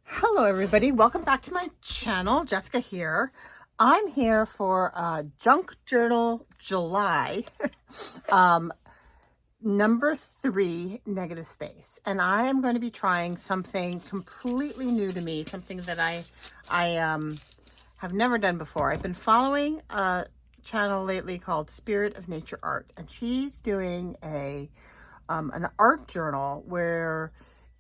Hello everybody, welcome back to my channel. Jessica here. I'm here for Junk Journal July number 3, negative space, and I am going to be trying something completely new to me, something that I have never done before. I've been following a channel lately called Spirit of Nature Art, and she's doing an art journal where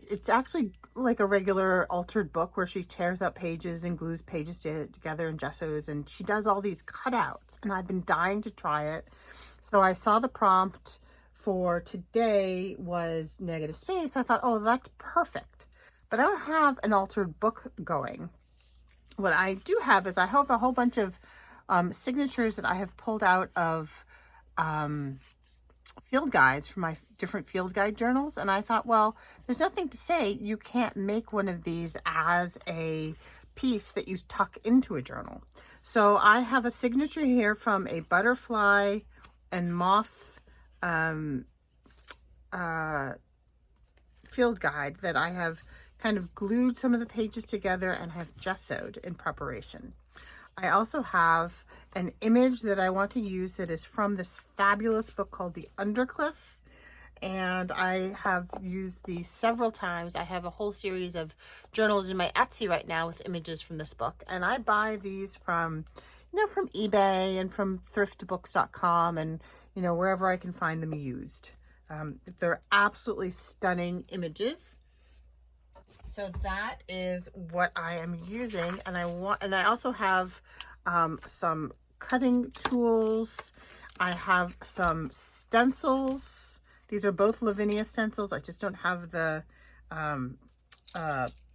it's actually like a regular altered book where she tears out pages and glues pages together and gessos, and she does all these cutouts, and I've been dying to try it. So I saw the prompt for today was negative space. I thought, oh, that's perfect. But I don't have an altered book going. What I do have is I have a whole bunch of signatures that I have pulled out of field guides from my different field guide journals, and I thought, well, there's nothing to say you can't make one of these as a piece that you tuck into a journal. So I have a signature here from a butterfly and moth field guide that I have kind of glued some of the pages together and have gessoed in preparation. I also have an image that I want to use that is from this fabulous book called The Undercliff, and I have used these several times. I have a whole series of journals in my Etsy right now with images from this book, and I buy these from, from eBay and from thriftbooks.com and, wherever I can find them used. They're absolutely stunning images. So that is what I am using, and I also have some cutting tools. I have some stencils. These are both Lavinia stencils. I just don't have the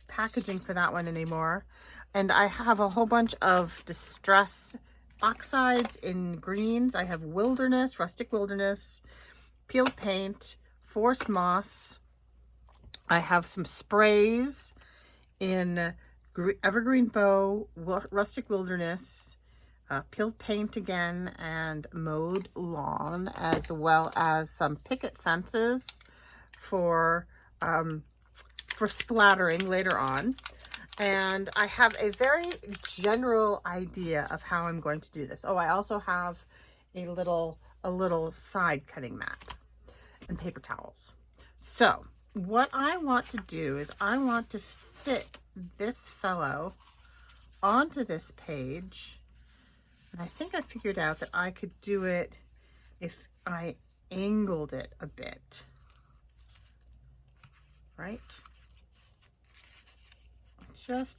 packaging for that one anymore. And I have a whole bunch of distress oxides in greens. I have wilderness, rustic wilderness, peeled paint, forest moss. I have some sprays in evergreen bow, rustic wilderness, peeled paint again, and mowed lawn, as well as some picket fences for splattering later on. And I have a very general idea of how I'm going to do this. Oh, I also have a little side cutting mat and paper towels. So what I want to do is I want to fit this fellow onto this page. And I think I figured out that I could do it if I angled it a bit, right?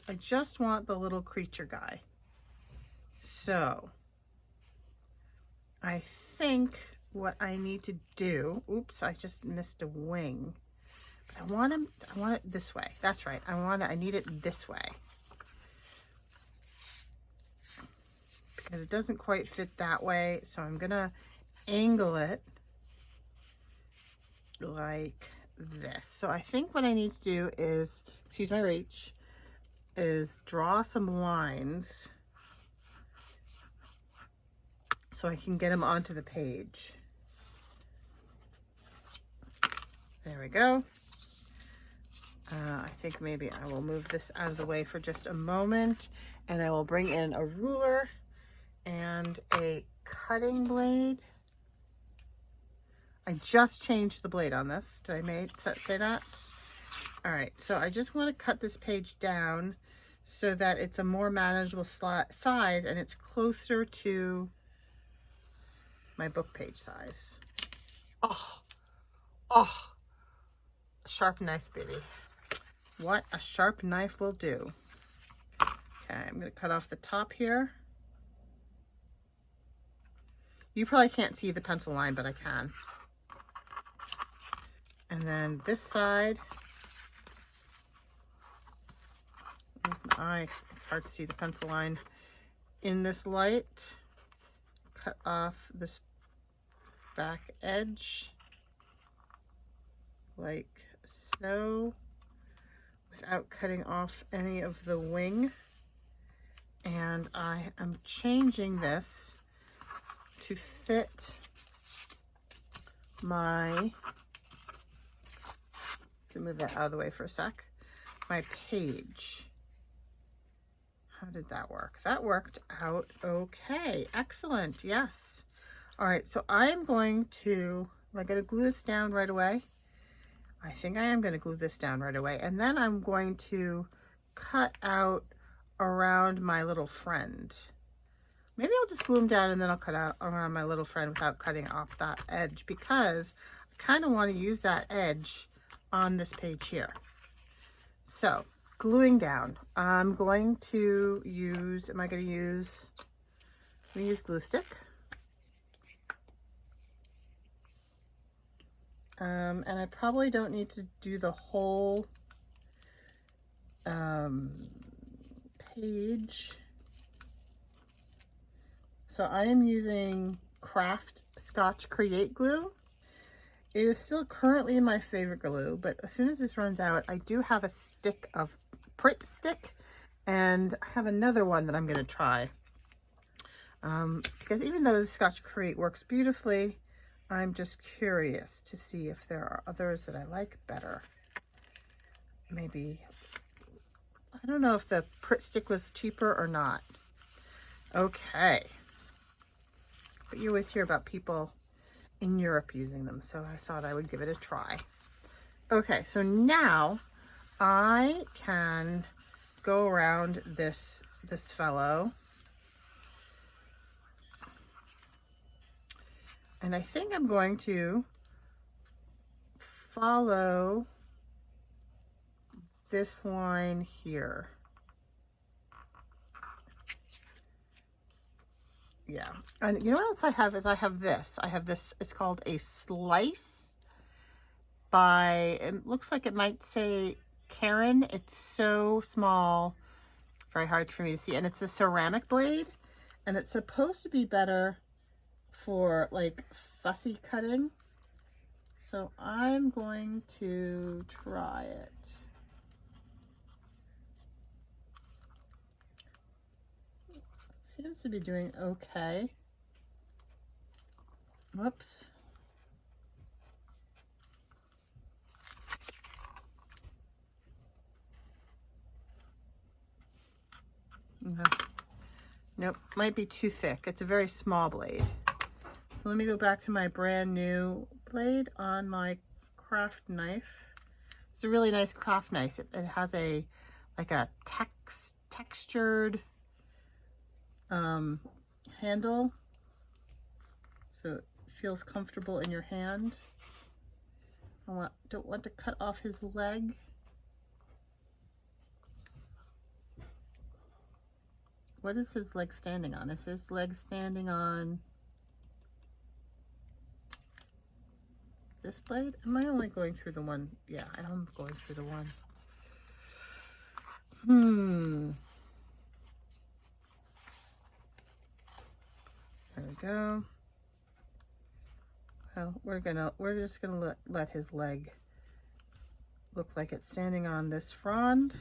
I just want the little creature guy. So I think what I need to do, oops, I just missed a wing. I want it this way. That's right. I need it this way. Because it doesn't quite fit that way. So I'm going to angle it like this. So I think what I need to do is, excuse my reach, is draw some lines so I can get them onto the page. There we go. I think maybe I will move this out of the way for just a moment, and I will bring in a ruler and a cutting blade. I just changed the blade on this. Did I say that? All right, so I just want to cut this page down so that it's a more manageable size and it's closer to my book page size. Oh, a sharp knife, baby. What a sharp knife will do. Okay, I'm going to cut off the top here. You probably can't see the pencil line, but I can. And then this side, it's hard to see the pencil line in this light. Cut off this back edge like so, without cutting off any of the wing. And I am changing this to fit my, let me move that out of the way for a sec, my page. How did that work? That worked out okay. Excellent. Yes. All right. So I'm going to, am I going to glue this down right away? I think I am going to glue this down right away. And then I'm going to cut out around my little friend. Maybe I'll just glue them down and then I'll cut out around my little friend without cutting off that edge, because I kind of want to use that edge on this page here. So gluing down, I'm going to use, I'm going to use glue stick. And I probably don't need to do the whole page. So I am using Craft Scotch Create glue. It is still currently my favorite glue, but as soon as this runs out, I do have a stick of Pritt stick, and I have another one that I'm going to try. Because even though the Scotch Create works beautifully, I'm just curious to see if there are others that I like better. Maybe, I don't know if the Pritt stick was cheaper or not. Okay. But you always hear about people in Europe using them, so I thought I would give it a try. Okay, so now I can go around this fellow. And I think I'm going to follow this line here. Yeah, and you know what else I have is I have this, it's called a slice by, it looks like it might say Karen. It's so small, very hard for me to see, and it's a ceramic blade, and it's supposed to be better for like fussy cutting. So I'm going to try it. Seems to be doing okay. Whoops. No. Nope, might be too thick. It's a very small blade. So let me go back to my brand new blade on my craft knife. It's a really nice craft knife. It has a like a textured handle, so it feels comfortable in your hand. Don't want to cut off his leg. What is his leg standing on? Is his leg standing on this blade? Am I only going through the one? Yeah, I'm going through the one. There we go. Well, we're just gonna let his leg look like it's standing on this frond.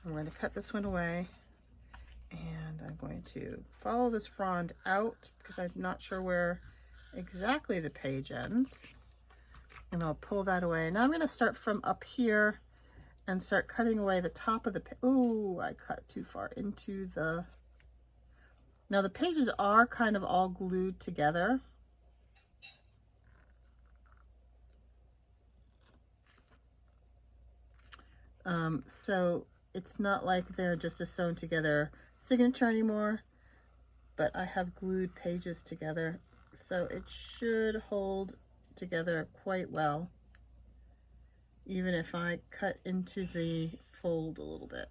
I'm going to cut this one away, and I'm going to follow this frond out because I'm not sure where exactly the page ends. And I'll pull that away. Now I'm going to start from up here and start cutting away the top of the page. Ooh, I cut too far into the... Now the pages are kind of all glued together. So it's not like they're just a sewn together signature anymore, but I have glued pages together, so it should hold together quite well, even if I cut into the fold a little bit.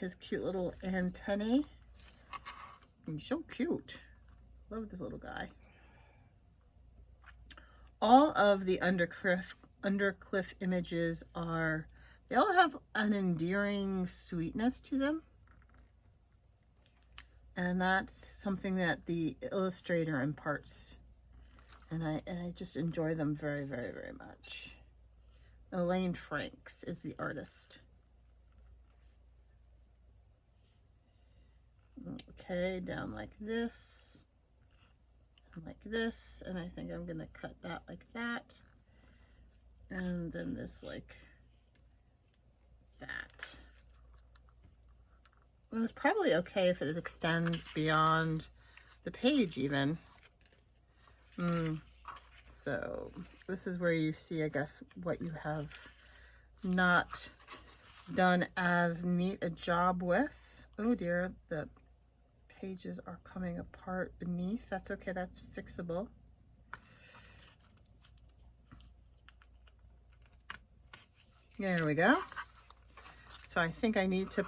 His cute little antennae. He's so cute. Love this little guy. All of the Undercliff images are, they all have an endearing sweetness to them. And that's something that the illustrator imparts. And I just enjoy them very, very, very much. Elaine Franks is the artist. Okay, down like this, and like this, and I think I'm gonna cut that like that, and then this like that. It was probably okay if it extends beyond the page even. So this is where you see, I guess, what you have not done as neat a job with. Oh dear, the pages are coming apart beneath. That's okay, that's fixable. There we go. So I think I need to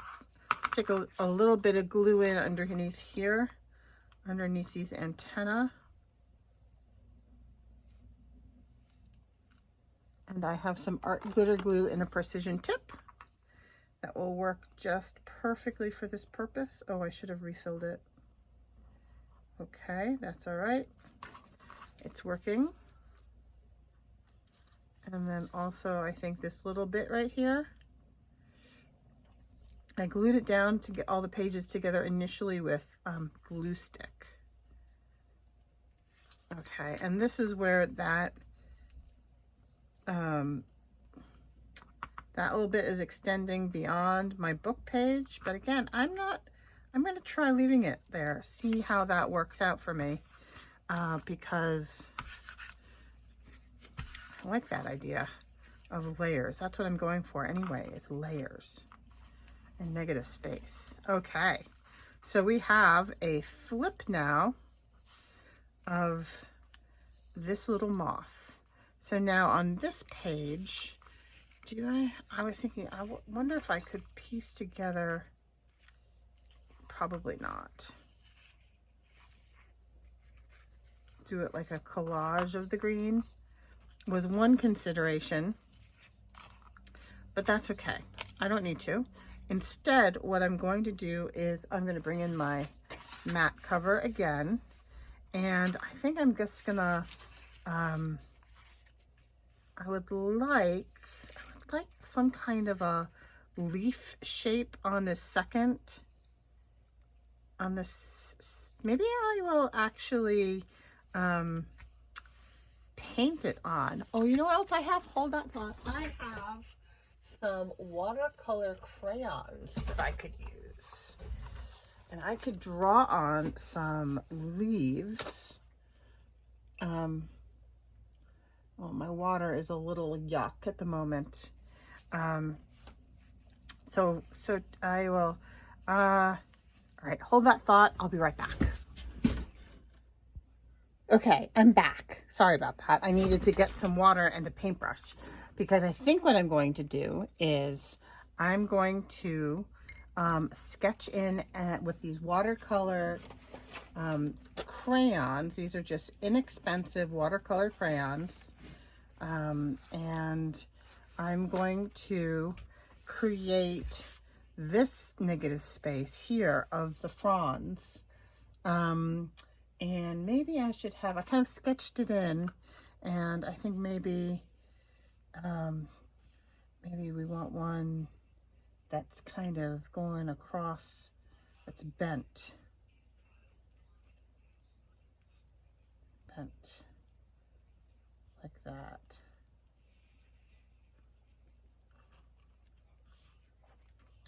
stick a little bit of glue in underneath here, underneath these antennae. And I have some art glitter glue in a precision tip that will work just perfectly for this purpose. Oh, I should have refilled it. Okay, that's all right. It's working. And then also I think this little bit right here, I glued it down to get all the pages together initially with glue stick. Okay, and this is where that that little bit is extending beyond my book page, but again, I'm going to try leaving it there, see how that works out for me, because I like that idea of layers. That's what I'm going for anyway, is layers and negative space. Okay, so we have a flip now of this little moth. So now on this page, I was thinking, I wonder if I could piece together, probably not. Do it like a collage of the green was one consideration, but that's okay. I don't need to. Instead, what I'm going to do is I'm going to bring in my matte cover again, and I think I'm just gonna, I would like some kind of a leaf shape on this second, on this, maybe I will actually paint it on. Oh, you know what else I have? Hold that thought. I have some watercolor crayons that I could use. And I could draw on some leaves. Well, my water is a little yuck at the moment. So I will, all right, hold that thought. I'll be right back. Okay, I'm back. Sorry about that. I needed to get some water and a paintbrush, because I think what I'm going to do is I'm going to sketch in with these watercolor crayons. These are just inexpensive watercolor crayons. And I'm going to create this negative space here of the fronds. And maybe I should have, I kind of sketched it in, and I think maybe we want one that's kind of going across, that's bent like that.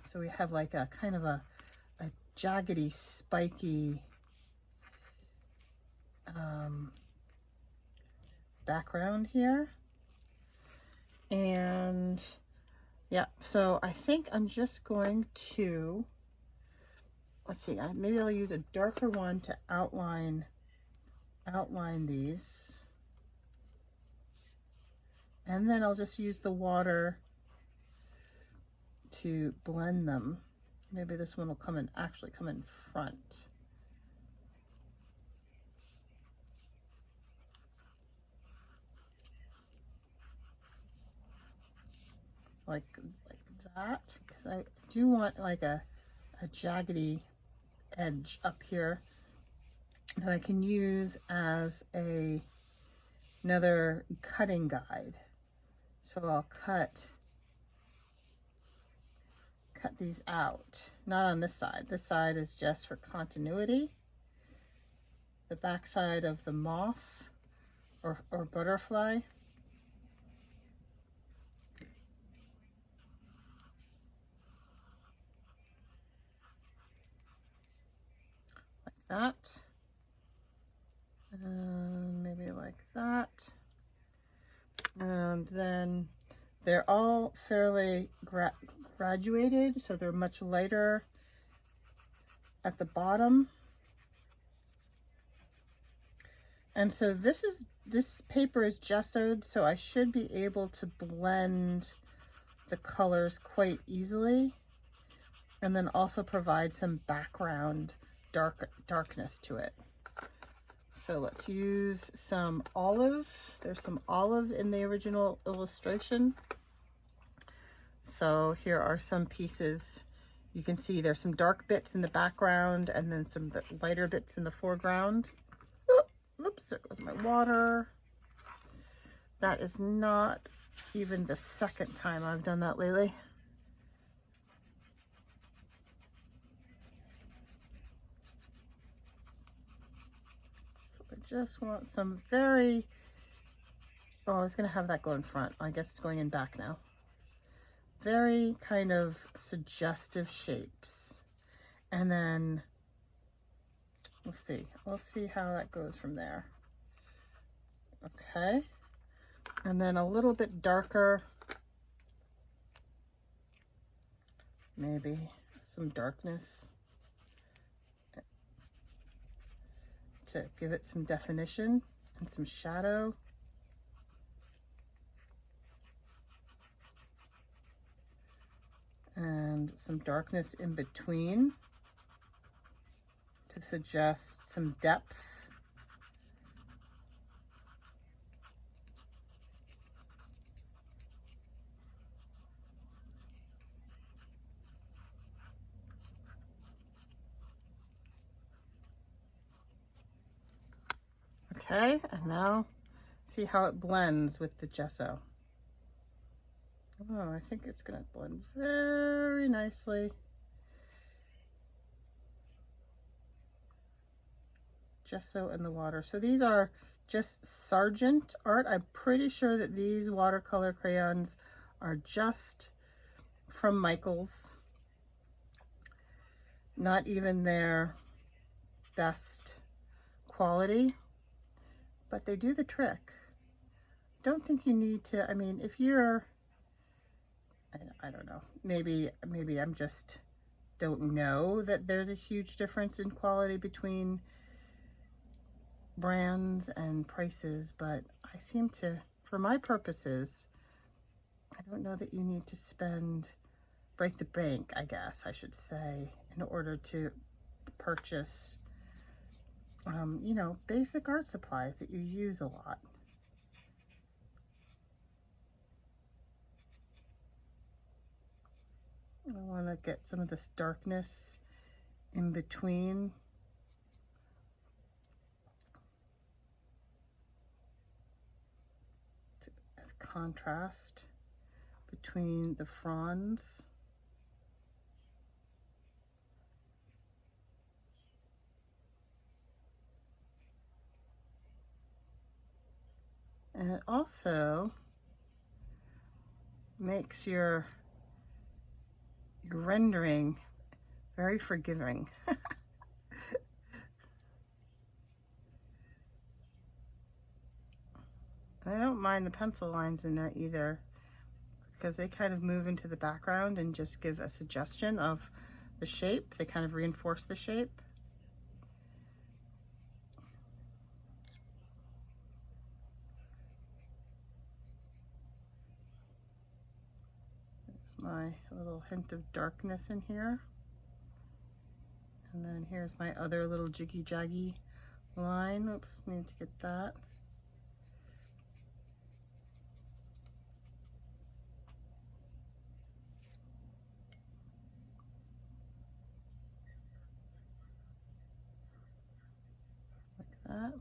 So we have like a kind of a jaggedy, spiky background here. And yeah, so I think I'm just going to, let's see, maybe I'll use a darker one to outline these. And then I'll just use the water to blend them. Maybe this one will actually come in front. Like that, because I do want like a jaggedy edge up here that I can use as another cutting guide. So I'll cut these out, not on this side. This side is just for continuity. The back side of the moth or butterfly. that. And maybe like that. And then they're all fairly graduated, so they're much lighter at the bottom. And so this paper is gessoed, so I should be able to blend the colors quite easily, and then also provide some background darkness to it. So let's use some olive. There's some olive in the original illustration. So here are some pieces. You can see there's some dark bits in the background and then some lighter bits in the foreground. Oops, there goes my water. That is not even the second time I've done that lately. So I just want some very, oh, I was gonna have that go in front. I guess it's going in back now. Very kind of suggestive shapes. And then we'll see how that goes from there. Okay. And then a little bit darker, maybe some darkness to give it some definition and some shadow. And some darkness in between to suggest some depth. Okay, and now see how it blends with the gesso. Oh, I think it's going to blend very nicely. Gesso and the water. So these are just Sargent art. I'm pretty sure that these watercolor crayons are just from Michaels. Not even their best quality, but they do the trick. Don't think you need to, I mean, if you're, I don't know, maybe I'm just don't know that there's a huge difference in quality between brands and prices, but I seem to, for my purposes, I don't know that you need to break the bank, I guess I should say, in order to purchase, you know, basic art supplies that you use a lot. I want to get some of this darkness in between. As contrast between the fronds. And it also makes your rendering very forgiving. I don't mind the pencil lines in there either, because they kind of move into the background and just give a suggestion of the shape. They kind of reinforce the shape. My little hint of darkness in here. And then here's my other little jiggy jaggy line. Oops, need to get that. Like that.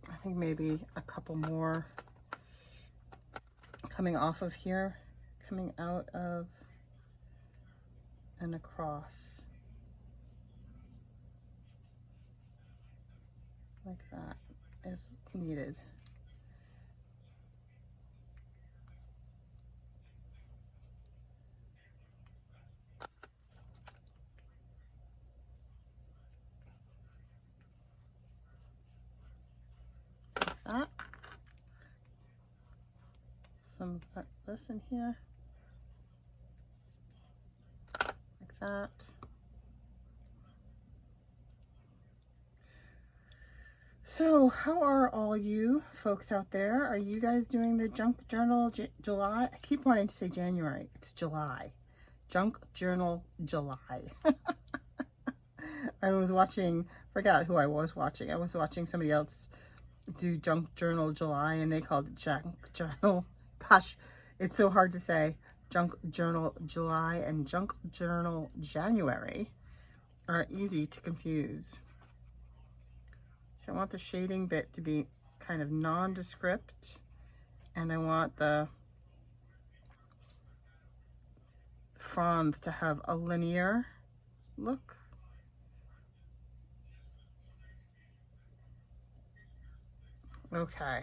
I think maybe a couple more coming off of here, coming out of and across. Like that is needed. some of this in here, like that. So how are all you folks out there? Are you guys doing the Junk Journal July? I keep wanting to say January. It's July. Junk Journal July. I was watching, forgot who I was watching. I was watching somebody else do Junk Journal July, and they called it Junk Journal. Gosh, it's so hard to say. Junk Journal July and Junk Journal January are easy to confuse. So I want the shading bit to be kind of nondescript, and I want the fronds to have a linear look. Okay.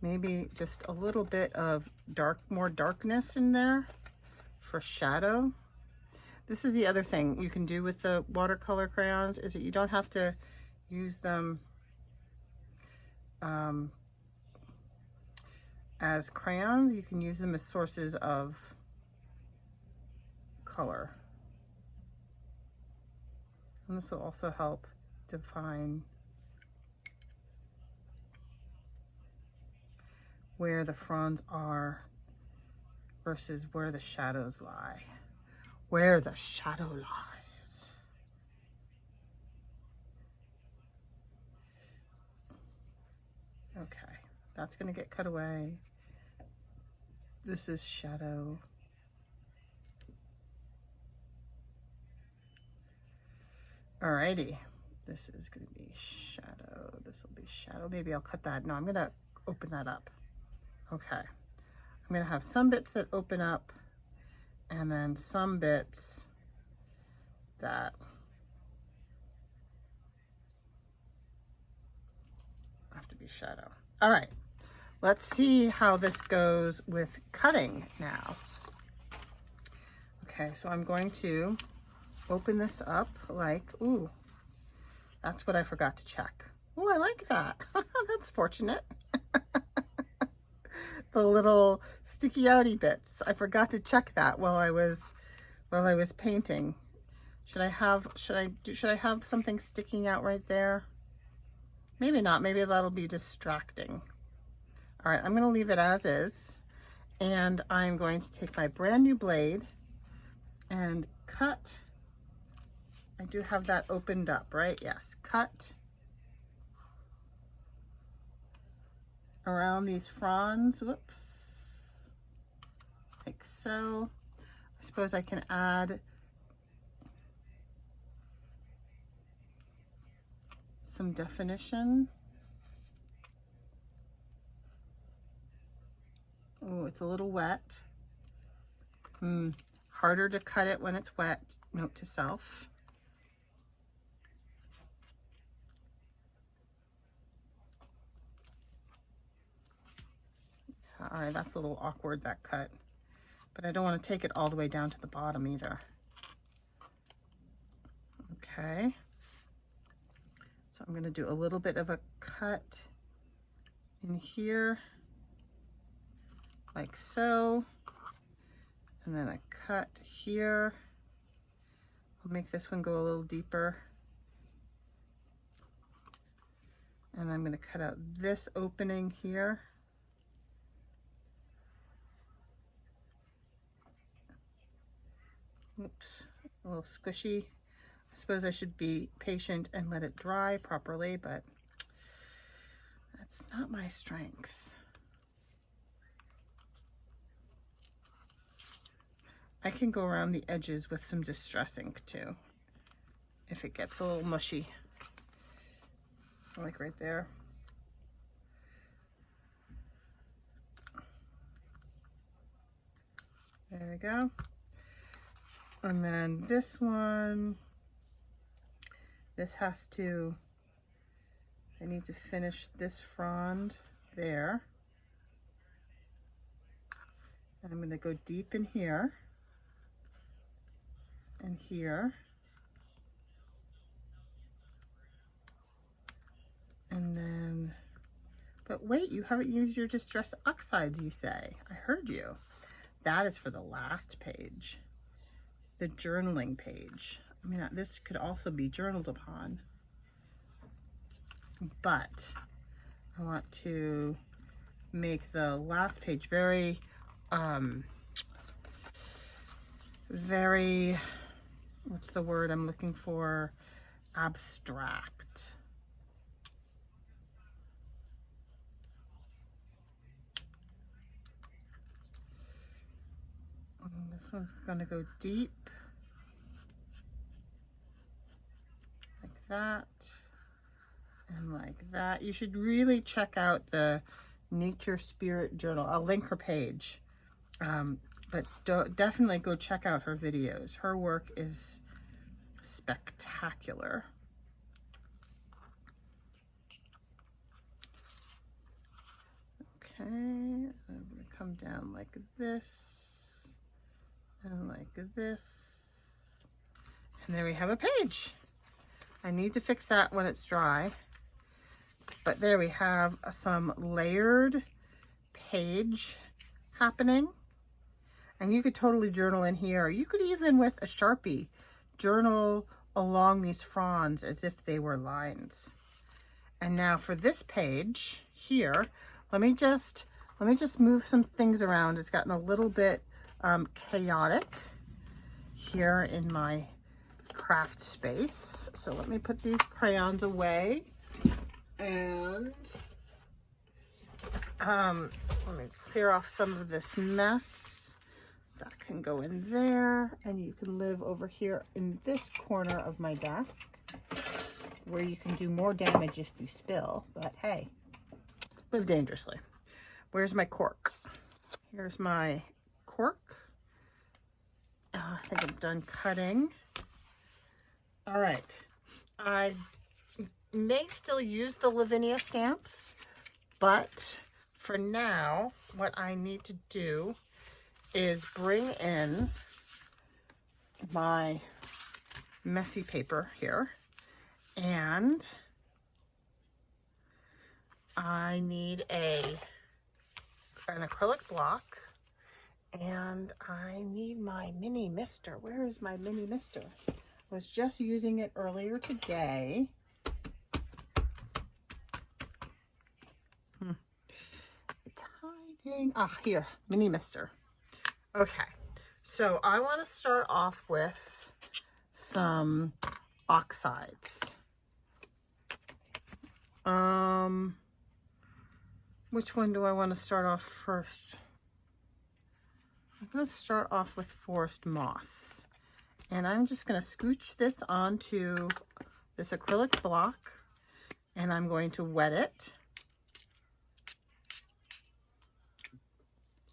Maybe just a little bit of more darkness in there for shadow. This is the other thing you can do with the watercolor crayons, is that you don't have to use them as crayons. You can use them as sources of color. And this will also help define where the fronds are versus where the shadows lie. Where the shadow lies. Okay, that's gonna get cut away. This is shadow. Alrighty, this is gonna be shadow. This will be shadow. Maybe I'll cut that. No, I'm gonna open that up. Okay, I'm gonna have some bits that open up, and then some bits that have to be shadow. All right, let's see how this goes with cutting now. Okay, so I'm going to open this up like, ooh, that's what I forgot to check. Oh, I like that. That's fortunate. The little sticky outy bits. I forgot to check that while I was painting. Should I have something sticking out right there? Maybe not. Maybe that'll be distracting. All right, I'm going to leave it as is, and I'm going to take my brand new blade and cut. I do have that opened up, right? Yes, cut around these fronds, whoops, like so. I suppose I can add some definition. Oh, it's a little wet. Harder to cut it when it's wet, note to self. All right, that's a little awkward, that cut, but I don't want to take it all the way down to the bottom either. Okay, so I'm going to do a little bit of a cut in here, like so, and then a cut here. I'll make this one go a little deeper, and I'm going to cut out this opening here. Oops, a little squishy. I suppose I should be patient and let it dry properly, but that's not my strength. I can go around the edges with some Distress ink too, if it gets a little mushy, like right there. There we go. And then this one, this has to, I need to finish this frond there. And I'm going to go deep in here and here. And then But wait, you haven't used your Distress Oxides, you say. I heard you. That is for the last page, the journaling page. I mean, this could also be journaled upon, but I want to make the last page very, very, what's the word I'm looking for? Abstract. And this one's going to go deep, like that, and like that. You should really check out the Nature Spirit Journal. I'll link her page, but definitely go check out her videos. Her work is spectacular. Okay, I'm going to come down like this and like this, and there we have a page. I need to fix that when it's dry, but there we have some layered page happening. And you could totally journal in here. You could even, with a Sharpie, journal along these fronds as if they were lines. And now for this page here, let me just move some things around. It's gotten a little bit chaotic here in my craft space. So let me put these crayons away, and let me clear off some of this mess. That can go in there, and you can live over here in this corner of my desk where you can do more damage if you spill, but hey, live dangerously. Where's my cork? Here's my cork. I think I'm done cutting. All right, I may still use the Lavinia stamps, but for now, what I need to do is bring in my messy paper here, and I need an acrylic block, and I need my mini mister. Where is my mini mister? I was just using it earlier today. It's hiding. Ah, here, mini mister. Okay, so I want to start off with some oxides. Which one do I want to start off first? I'm going to start off with forest moss. And I'm just going to scooch this onto this acrylic block, and I'm going to wet it.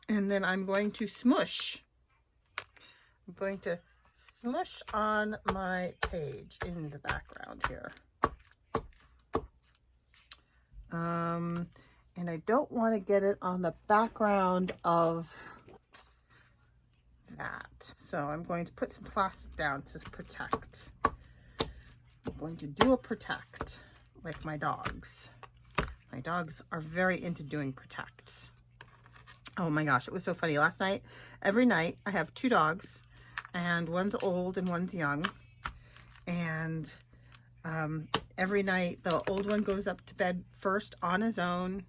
And then I'm going to smush. I'm going to smush on my page in the background here. And I don't want to get it on the background of that. So I'm going to put some plastic down to protect. I'm going to do a protect like my dogs. My dogs are very into doing protects. Oh my gosh, it was so funny. Last night, every night, I have two dogs, and one's old and one's young. And every night, the old one goes up to bed first on his own,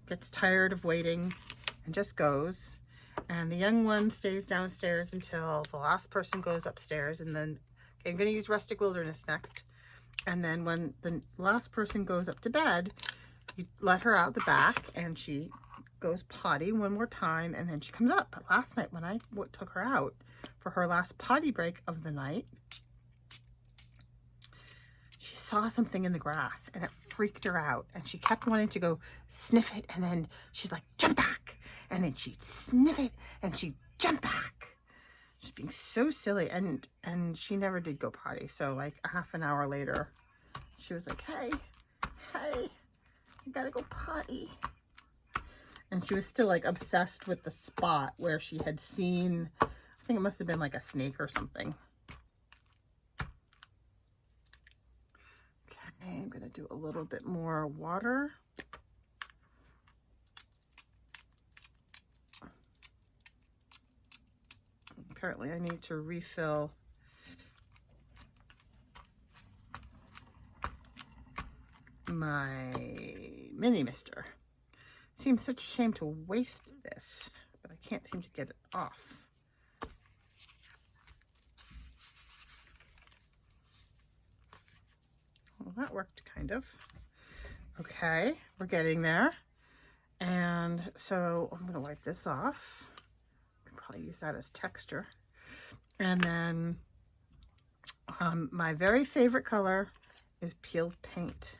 gets tired of waiting, and just goes. And the young one stays downstairs until the last person goes upstairs. And then, okay, I'm going to use Rustic Wilderness next. And then when the last person goes up to bed, you let her out the back, and she goes potty one more time, and then she comes up. But last night when I took her out for her last potty break of the night, she saw something in the grass, and it freaked her out, and she kept wanting to go sniff it, and then she's like, jump back, and then she'd sniff it, and she'd jump back. She's being so silly, and she never did go potty. So like a half an hour later, she was like, hey, I gotta go potty. And she was still like obsessed with the spot where she had seen, I think it must have been like a snake or something. Okay, I'm gonna do a little bit more water. Apparently I need to refill my mini mister. Seems such a shame to waste this, but I can't seem to get it off. Well, that worked kind of. Okay, we're getting there. And so I'm gonna wipe this off. I can probably use that as texture. And then my very favorite color is peeled paint.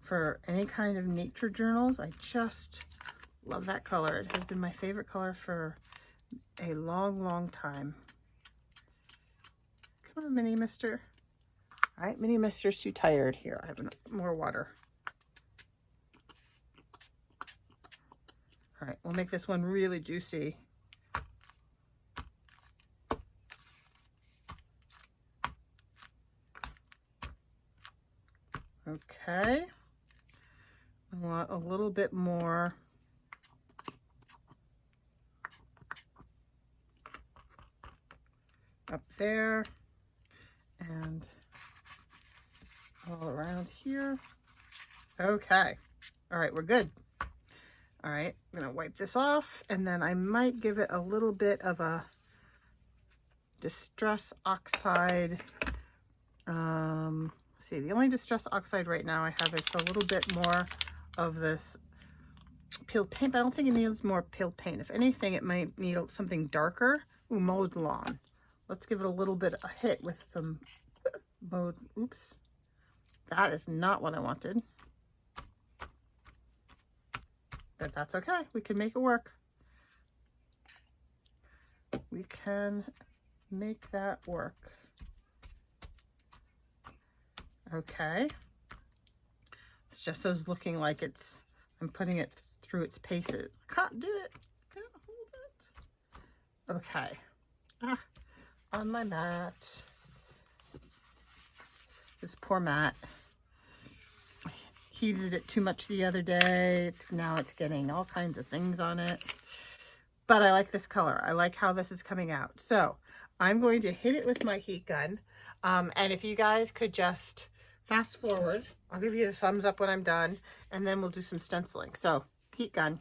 For any kind of nature journals, I just love that color. It has been my favorite color for a long, long time. Come on, Mini Mister. All right, Mini Mister's too tired. Here, I have more water. All right, we'll make this one really juicy. Okay. I want a little bit more up there and all around here. Okay. All right, we're good. All right, I'm gonna wipe this off, and then I might give it a little bit of a Distress Oxide. See, the only Distress Oxide right now I have is a little bit more of this peeled paint, but I don't think it needs more peeled paint. If anything, it might need something darker. Ooh, mowed lawn. Let's give it a little bit of a hit with some mowed. Oops, that is not what I wanted. But that's okay. We can make it work. We can make that work. Okay. It's just as looking like I'm putting it through its paces. I can't do it. Can't hold it. Okay. On my mat. This poor mat. I heated it too much the other day. Now it's getting all kinds of things on it. But I like this color. I like how this is coming out. So I'm going to hit it with my heat gun. And if you guys could just fast forward, I'll give you the thumbs up when I'm done, and then we'll do some stenciling. So, heat gun.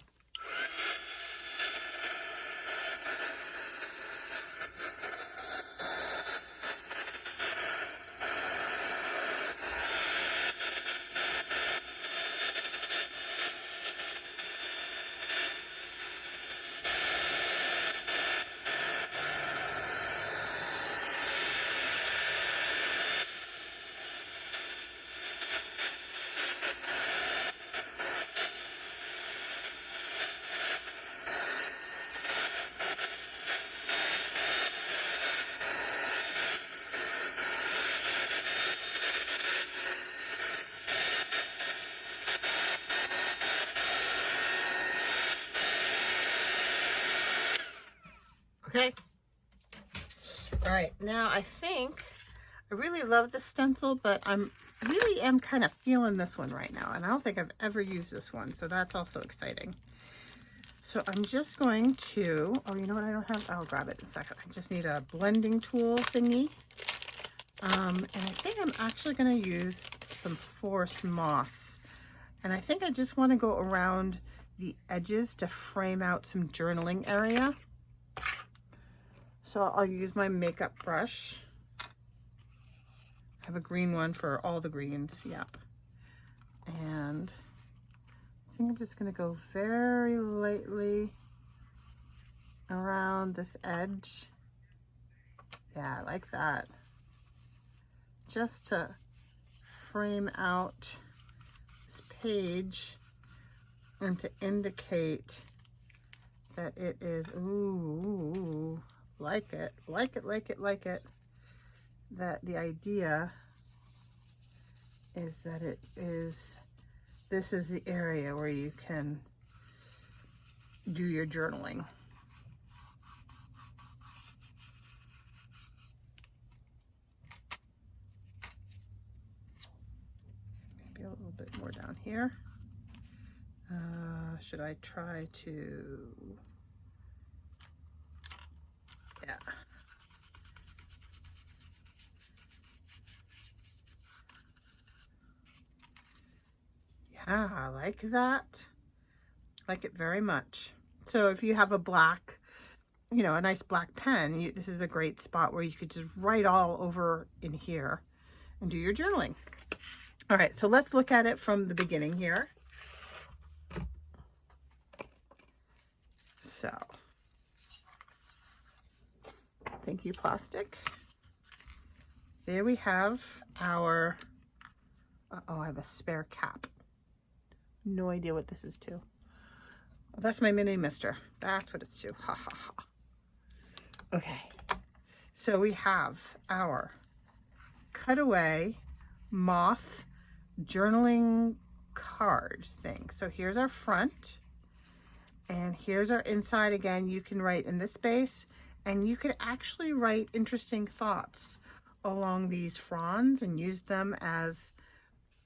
Okay. All right. Now I think I really love the stencil, but I really am kind of feeling this one right now. And I don't think I've ever used this one. So that's also exciting. So I'm just going to, oh, you know what I don't have? I'll grab it in a second. I just need a blending tool thingy. And I think I'm actually going to use some forest moss. And I think I just want to go around the edges to frame out some journaling area. So I'll use my makeup brush. I have a green one for all the greens, yep. And I think I'm just gonna go very lightly around this edge. Yeah, I like that. Just to frame out this page and to indicate that it is, ooh, like it, like it, like it, like it. That the idea is that it is, this is the area where you can do your journaling. Maybe a little here. Should I try to, yeah. Yeah, I like that. I like it very much. So if you have a black, you know, a nice black pen, this is a great spot where you could just write all over in here and do your journaling. All right, so let's look at it from the beginning here. So, thank you, plastic. There we have our, uh-oh, I have a spare cap. No idea what this is to. Oh, that's my mini mister. That's what it's to. Ha ha ha. Okay, so we have our cutaway moth journaling card thing. So here's our front. And here's our inside. Again, you can write in this space, and you can actually write interesting thoughts along these fronds and use them as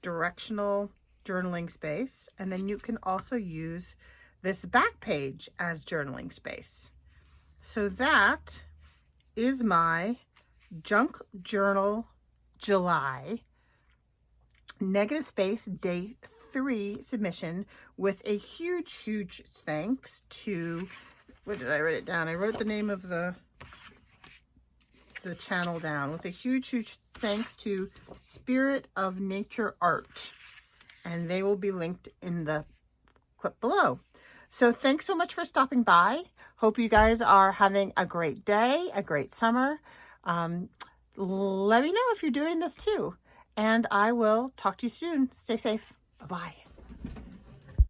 directional journaling space. And then you can also use this back page as journaling space. So that is my Junk Journal July negative space day 3 submission, with a huge thanks to, where did I write it down? I wrote the name of the channel down, with a huge thanks to Spirit of Nature Art, and they will be linked in the clip below. So thanks so much for stopping by. Hope you guys are having a great day, a great summer. Let me know if you're doing this too, and I will talk to you soon. Stay safe. Bye-bye.